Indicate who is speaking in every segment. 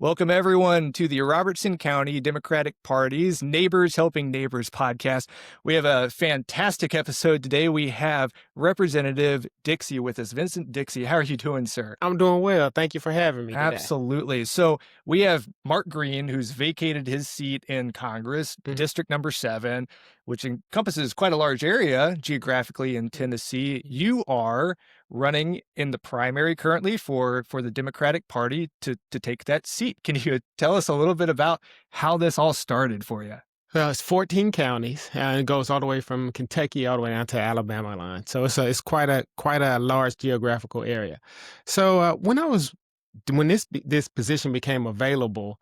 Speaker 1: Welcome, everyone, to the Robertson County Democratic Party's Neighbors Helping Neighbors podcast. We have a fantastic episode today. We have Representative Dixie with us. Vincent Dixie, how are you doing, sir?
Speaker 2: I'm doing well. Thank you for having me today.
Speaker 1: Absolutely. So we have Mark Green, who's vacated his seat in Congress, District number 7, which encompasses quite a large area geographically in Tennessee. You are running in the primary currently for the Democratic Party to take that seat. Can you tell us a little bit about how this all started for you?
Speaker 2: Well, it's 14 counties, and it goes all the way from Kentucky all the way down to Alabama line. So it's quite a large geographical area. So when this position became available,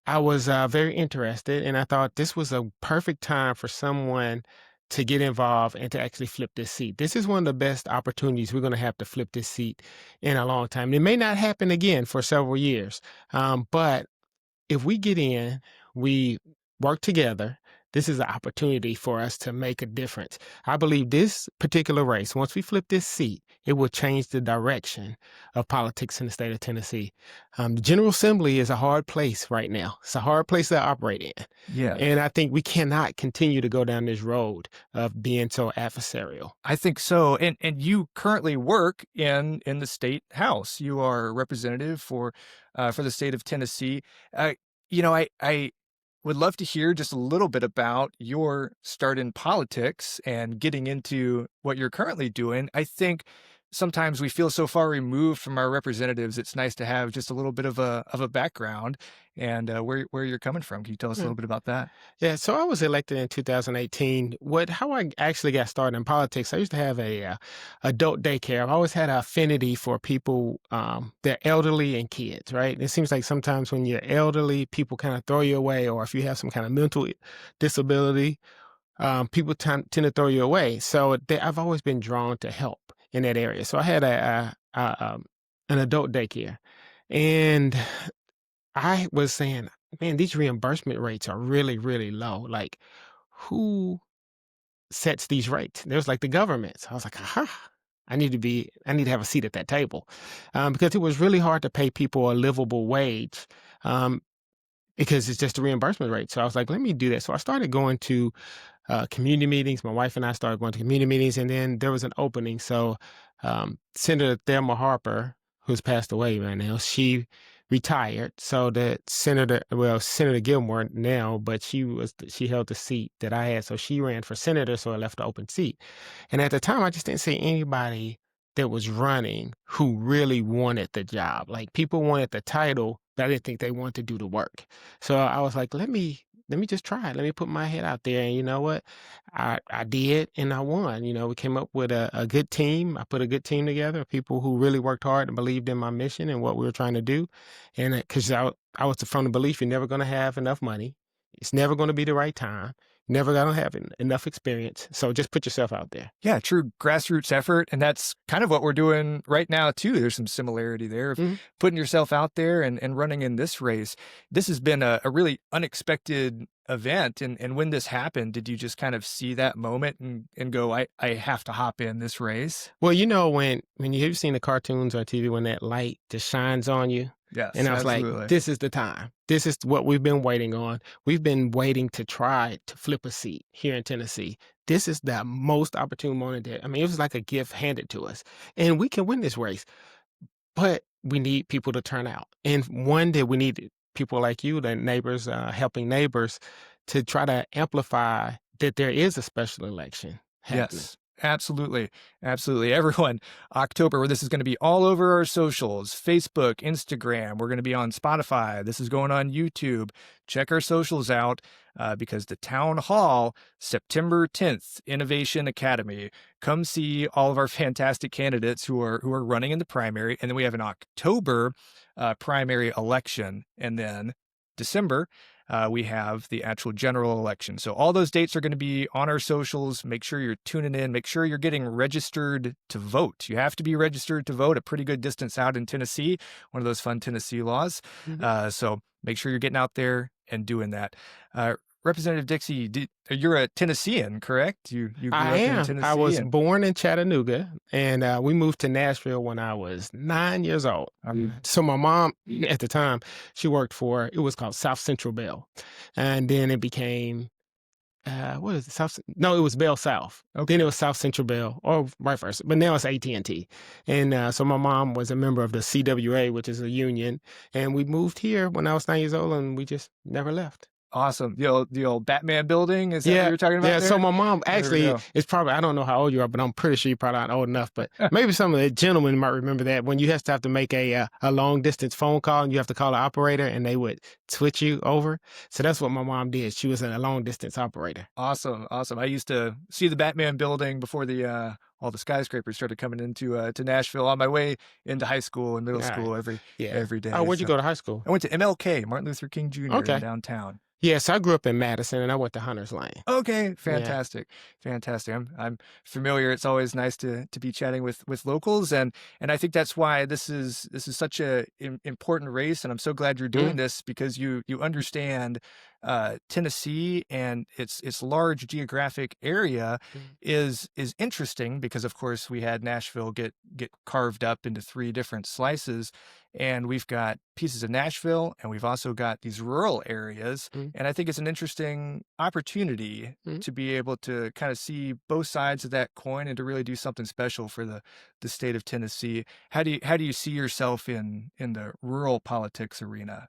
Speaker 2: I was very interested, and I thought this was a perfect time for someone to get involved and to actually flip this seat. This is one of the best opportunities we're going to have to flip this seat in a long time. It may not happen again for several years, but if we get in, we work together, this is an opportunity for us to make a difference. I believe this particular race, once we flip this seat, it will change the direction of politics in the state of Tennessee. The General Assembly is a hard place right now. It's a hard place to operate in.
Speaker 1: Yeah.
Speaker 2: And I think we cannot continue to go down this road of being so adversarial.
Speaker 1: I think so. And you currently work in the state house. You are a representative for the state of Tennessee. I would love to hear just a little bit about your start in politics and getting into what you're currently doing. I think sometimes we feel so far removed from our representatives. It's nice to have just a little bit of a background and where you're coming from. Can you tell us a little bit about that?
Speaker 2: Yeah, so I was elected in 2018. How I actually got started in politics, I used to have a adult daycare. I've always had an affinity for people, they're elderly and kids, right? It seems like sometimes when you're elderly, people kind of throw you away, or if you have some kind of mental disability, people tend to throw you away. So I've always been drawn to help in that area. So I had an adult daycare, and I was saying, man, these reimbursement rates are really, really low. Like, who sets these rates? There's like the government. So I was like, aha, I need to have a seat at that table, because it was really hard to pay people a livable wage, because it's just the reimbursement rate. So I was like, let me do that. So I started going to community meetings. My wife and I started going to community meetings, and then there was an opening. So Senator Thelma Harper, who's passed away right now, she retired. So Senator Gilmore now, but she held the seat that I had. So she ran for senator, so I left an open seat. And at the time, I just didn't see anybody that was running who really wanted the job. Like, people wanted the title, but I didn't think they wanted to do the work. So I was like, let me just try it. Let me put my head out there. And you know what? I did, and I won. We came up with a good team. I put a good team together, people who really worked hard and believed in my mission and what we were trying to do. And because I was from the belief you're never going to have enough money. It's never going to be the right time. Never going to have enough experience. So just put yourself out there.
Speaker 1: Yeah, true grassroots effort. And that's kind of what we're doing right now, too. There's some similarity there of putting yourself out there and running in this race. This has been a really unexpected event. And when this happened, did you just kind of see that moment and go, I have to hop in this race?
Speaker 2: Well, when you've seen the cartoons or TV, when that light just shines on you.
Speaker 1: Yes,
Speaker 2: and I was
Speaker 1: absolutely.
Speaker 2: like, this is the time. This is what we've been waiting on. We've been waiting to try to flip a seat here in Tennessee. This is the most opportune moment. It was like a gift handed to us. And we can win this race. But we need people to turn out. And one day we need people like you, the neighbors, helping neighbors, to try to amplify that there is a special election happening.
Speaker 1: Yes. Absolutely. Absolutely. Everyone, October, this is going to be all over our socials, Facebook, Instagram. We're going to be on Spotify. This is going on YouTube. Check our socials out because the town hall, September 10th, Innovation Academy. Come see all of our fantastic candidates who are running in the primary. And then we have an October primary election. And then December, we have the actual general election. So all those dates are going to be on our socials. Make sure you're tuning in. Make sure you're getting registered to vote. You have to be registered to vote a pretty good distance out in Tennessee, one of those fun Tennessee laws. So make sure you're getting out there and doing that. Representative Dixie, you're a Tennessean, correct? You grew
Speaker 2: I
Speaker 1: up in
Speaker 2: am. I
Speaker 1: Tennessee,
Speaker 2: was
Speaker 1: and
Speaker 2: born in Chattanooga, and we moved to Nashville when I was 9 years old. So my mom, at the time, she worked for it was called South Central Bell, and then it became what is it? No, it was Bell South. Then
Speaker 1: okay,
Speaker 2: it was South Central Bell, or vice versa. But now it's AT&T. And so my mom was a member of the CWA, which is a union, and we moved here when I was 9 years old, and we just never left.
Speaker 1: awesome. The old Batman building, is that what
Speaker 2: Yeah,
Speaker 1: you're talking about
Speaker 2: yeah. So
Speaker 1: there?
Speaker 2: my mom
Speaker 1: There we
Speaker 2: actually
Speaker 1: go.
Speaker 2: is probably I don't know how old you are, but I'm pretty sure you're probably not old enough. But maybe some of the gentlemen might remember that when you have to make a long distance phone call and you have to call an operator and they would switch you over. So that's what my mom did. She was a long distance operator.
Speaker 1: Awesome, awesome. I used to see the Batman building before all the skyscrapers started coming into to Nashville on my way into high school and middle
Speaker 2: All right.
Speaker 1: school every
Speaker 2: Yeah.
Speaker 1: every
Speaker 2: Oh,
Speaker 1: day.
Speaker 2: where'd you
Speaker 1: So
Speaker 2: go to high school?
Speaker 1: I went to MLK, Martin Luther King Jr. in
Speaker 2: Okay.
Speaker 1: downtown.
Speaker 2: Yes, I grew up in Madison and I went to Hunter's Lane.
Speaker 1: Okay,
Speaker 2: Yeah.
Speaker 1: fantastic, fantastic. I'm familiar. It's always nice to be chatting with locals, and I think that's why this is such a important race, and I'm so glad you're doing
Speaker 2: Mm,
Speaker 1: this because you understand Tennessee and its large geographic area
Speaker 2: mm,
Speaker 1: is interesting because of course we had Nashville get carved up into three different slices, and we've got pieces of Nashville, and we've also got these rural areas,
Speaker 2: mm,
Speaker 1: and I think it's an interesting opportunity
Speaker 2: mm.
Speaker 1: to be able to kind of see both sides of that coin and to really do something special for the state of Tennessee. How do you see yourself in the rural politics arena?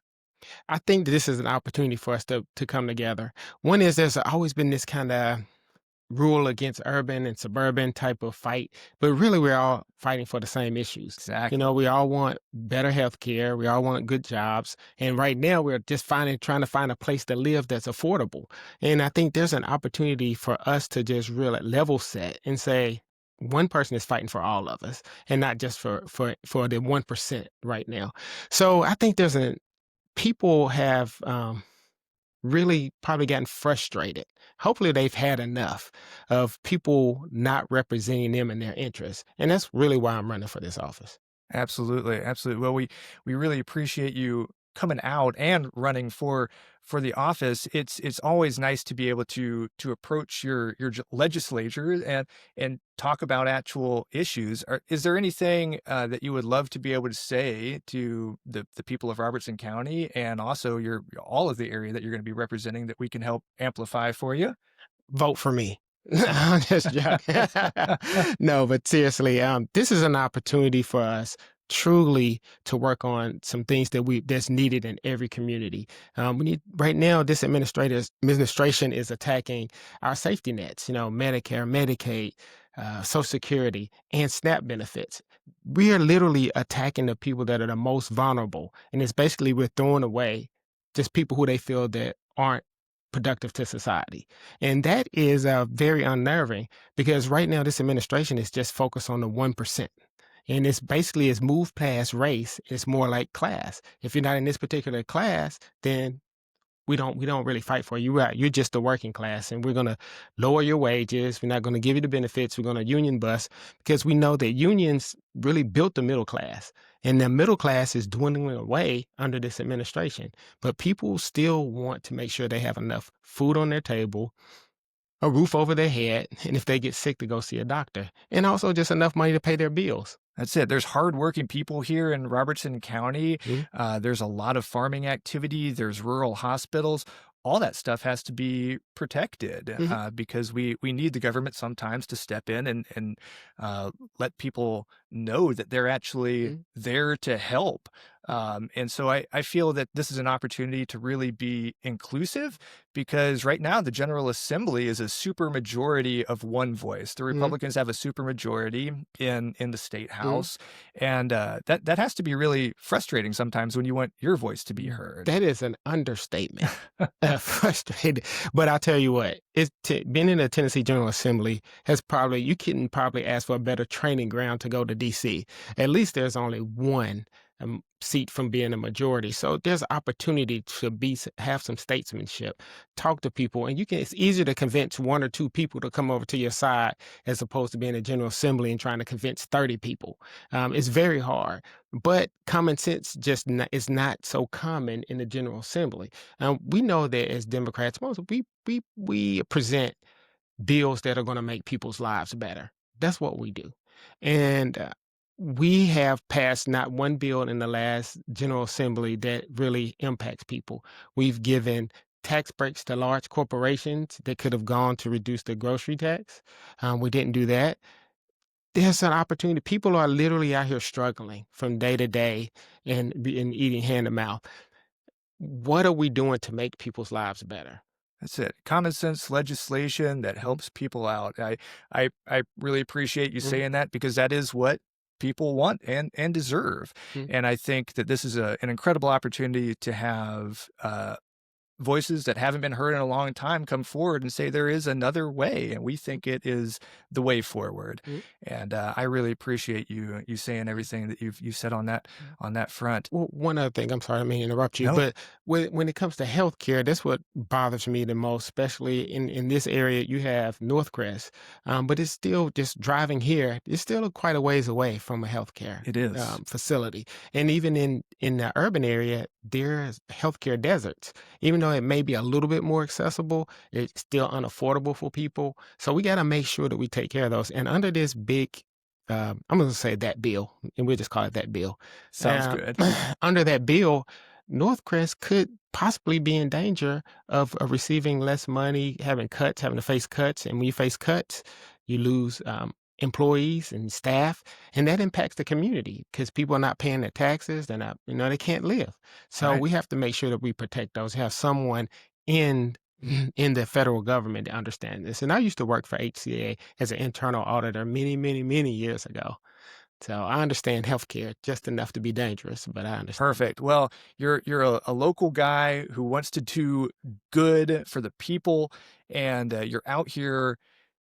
Speaker 2: I think this is an opportunity for us to come together. One is there's always been this kind of rural against urban and suburban type of fight, but really we're all fighting for the same issues.
Speaker 1: Exactly.
Speaker 2: We all want better health care, we all want good jobs, and right now we're just trying to find a place to live that's affordable. And I think there's an opportunity for us to just really level set and say one person is fighting for all of us and not just for the 1% right now. So I think there's a people have really probably gotten frustrated. Hopefully, they've had enough of people not representing them and their interests. And that's really why I'm running for this office.
Speaker 1: Absolutely, absolutely. Well, we really appreciate you coming out and running for the office. It's always nice to be able to approach your legislature and talk about actual issues. Is there anything that you would love to be able to say to the people of Robertson County and also your all of the area that you're going to be representing that we can help amplify for you?
Speaker 2: Vote for me. I'm just joking. No, but seriously, this is an opportunity for us truly to work on some things that's needed in every community. We need right now. This administration is attacking our safety nets. Medicare, Medicaid, Social Security, and SNAP benefits. We are literally attacking the people that are the most vulnerable, and it's basically we're throwing away just people who they feel that aren't productive to society. And that is very unnerving because right now this administration is just focused on the 1%. And it's basically it's moved past race. It's more like class. If you're not in this particular class, then we don't really fight for you. You're just the working class, and we're gonna lower your wages. We're not gonna give you the benefits. We're gonna union bust because we know that unions really built the middle class, and the middle class is dwindling away under this administration. But people still want to make sure they have enough food on their table, a roof over their head, and if they get sick, to go see a doctor, and also just enough money to pay their bills.
Speaker 1: That's it. There's hardworking people here in Robertson County.
Speaker 2: Mhm,
Speaker 1: There's a lot of farming activity. There's rural hospitals. All that stuff has to be protected
Speaker 2: mhm,
Speaker 1: because we need the government sometimes to step in and let people know that they're actually
Speaker 2: mhm,
Speaker 1: there to help. And so I feel that this is an opportunity to really be inclusive because right now the General Assembly is a super majority of one voice. The
Speaker 2: mhm,
Speaker 1: Republicans have a super majority in the state
Speaker 2: mhm.
Speaker 1: house, and that has to be really frustrating sometimes when you want your voice to be heard.
Speaker 2: That is an understatement. Frustrated. But I'll tell you what, being in the Tennessee General Assembly you couldn't probably ask for a better training ground to go to DC. At least there's only one seat from being a majority. So there's opportunity to have some statesmanship, talk to people, and it's easier to convince one or two people to come over to your side as opposed to being a general assembly and trying to convince 30 people. It's very hard, but common sense is not so common in the general assembly. We know that as Democrats, we present bills that are going to make people's lives better. That's what we do. And we have passed not one bill in the last General Assembly that really impacts people. We've given tax breaks to large corporations that could have gone to reduce the grocery tax. We didn't do that. There's an opportunity. People are literally out here struggling from day to day and eating hand to mouth. What are we doing to make people's lives better?
Speaker 1: That's it. Common sense legislation that
Speaker 2: Mhm.
Speaker 1: helps people out. I really appreciate you
Speaker 2: Mhm.
Speaker 1: saying that because that is what people want and deserve.
Speaker 2: Mhm.
Speaker 1: And I think that this is an incredible opportunity to have voices that haven't been heard in a long time come forward and say there is another way, and we think it is the way forward.
Speaker 2: Mhm.
Speaker 1: And I really appreciate you saying everything that you've said on that front.
Speaker 2: Well, one other thing, I'm sorry, I mean to interrupt you,
Speaker 1: No,
Speaker 2: but when it comes to healthcare, that's what bothers me the most, especially in this area. You have Northcrest, but it's still just driving here. It's still quite a ways away from a healthcare
Speaker 1: it is.
Speaker 2: facility, and even in the urban area, there's healthcare deserts. Even though it may be a little bit more accessible, it's still unaffordable for people. So we got to make sure that we take care of those. And under this big I'm going to say that bill, and we'll just call it that bill.
Speaker 1: Sounds good.
Speaker 2: Under that bill, Northcrest could possibly be in danger of receiving less money, having to face cuts. And when you face cuts, you lose employees and staff, and that impacts the community because people are not paying their taxes. They're not, they can't live. So
Speaker 1: Right.
Speaker 2: we have to make sure that we protect those. Have someone in in the federal government to understand this. And I used to work for HCA as an internal auditor many, many, many years ago. So I understand healthcare just enough to be dangerous, but I understand it.
Speaker 1: Perfect. Well, you're a local guy who wants to do good for the people, and you're out here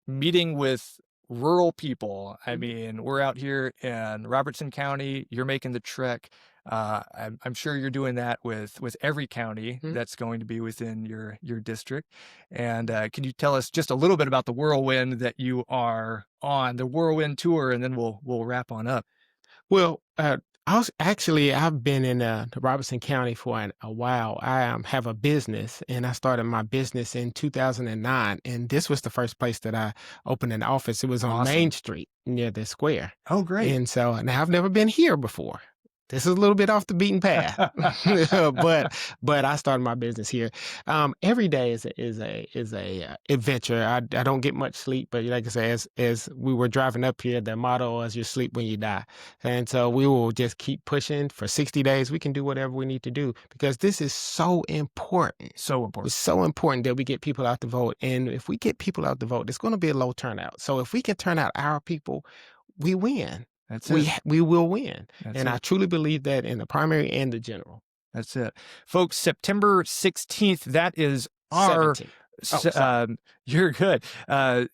Speaker 1: meeting with rural people. I
Speaker 2: Mhm,
Speaker 1: mean, we're out here in Robertson County. You're making the trek. I'm sure you're doing that with every county
Speaker 2: mhm.
Speaker 1: that's going to be within your district. And can you tell us just a little bit about the whirlwind that you are on, the whirlwind tour, and then we'll wrap on up.
Speaker 2: Well, I've been in Robertson County for a while. I have a business, and I started my business in 2009. And this was the first place that I opened an office. It was on Main
Speaker 1: Awesome.
Speaker 2: Street near the square.
Speaker 1: Oh, great.
Speaker 2: And so now I've never been here before. This is a little bit off the beaten path, but I started my business here. Every day is a adventure. I don't get much sleep, but like I say, as we were driving up here, the motto is "You sleep when you die," and so we will just keep pushing for 60 days. We can do whatever we need to do because this is so important.
Speaker 1: So important.
Speaker 2: It's so important that we get people out to vote, and if we get people out to vote, it's going to be a low turnout. So if we can turn out our people, we win.
Speaker 1: That's it.
Speaker 2: We will win,
Speaker 1: That's
Speaker 2: and I
Speaker 1: it.
Speaker 2: truly believe that in the primary and the general.
Speaker 1: That's it. Folks, September 16th, that is our
Speaker 2: 17. Oh, sorry.
Speaker 1: you're good.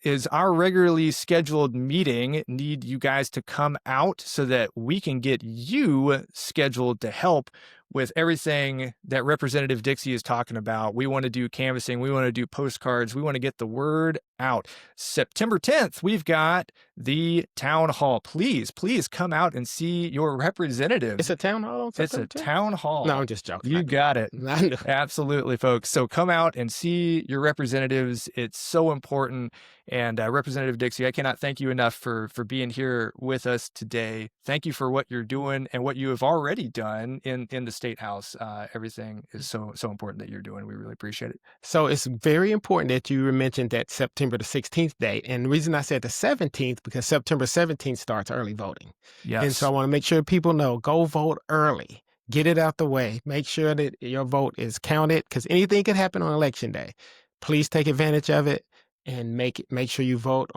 Speaker 1: Is our regularly scheduled meeting. Need you guys to come out so that we can get you scheduled to help with everything that Representative Dixie is talking about. We want to do canvassing, we want to do postcards, we want to get the word out. September 10th, we've got the town hall. Please, please come out and see your
Speaker 2: It's
Speaker 1: representatives.
Speaker 2: a town hall on
Speaker 1: It's a
Speaker 2: September 10th?
Speaker 1: town
Speaker 2: No,
Speaker 1: hall.
Speaker 2: I'm just joking.
Speaker 1: You got it.
Speaker 2: I know.
Speaker 1: Absolutely, folks. So come out and see your representatives. It's so important. And Representative Dixie, I cannot thank you enough for being here with us today. Thank you for what you're doing and what you have already done in the state house. Everything is so important that you're doing. We really appreciate it.
Speaker 2: So it's very important that you mentioned that September the 16th date. And the reason I said the 17th, because September 17th starts early voting. And so I
Speaker 1: Yes,
Speaker 2: want to make sure people know, go vote early. Get it out the way. Make sure that your vote is counted because anything could happen on election day. Please take advantage of it and make sure you vote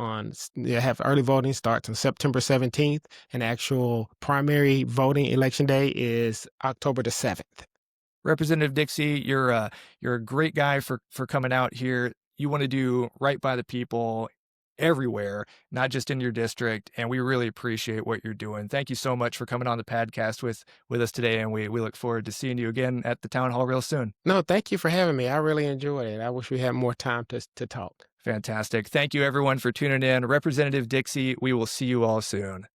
Speaker 2: you have early voting starts on September 17th and actual primary voting election day is October the 7th.
Speaker 1: Representative Dixie, you're a great guy for coming out here. You want to do right by the people, everywhere, not just in your district. And we really appreciate what you're doing. Thank you so much for coming on the podcast with us today. And we look forward to seeing you again at the town hall real soon.
Speaker 2: No, thank you for having me. I really enjoyed it. I wish we had more time to talk.
Speaker 1: Fantastic. Thank you, everyone, for tuning in. Representative Dixie, we will see you all soon.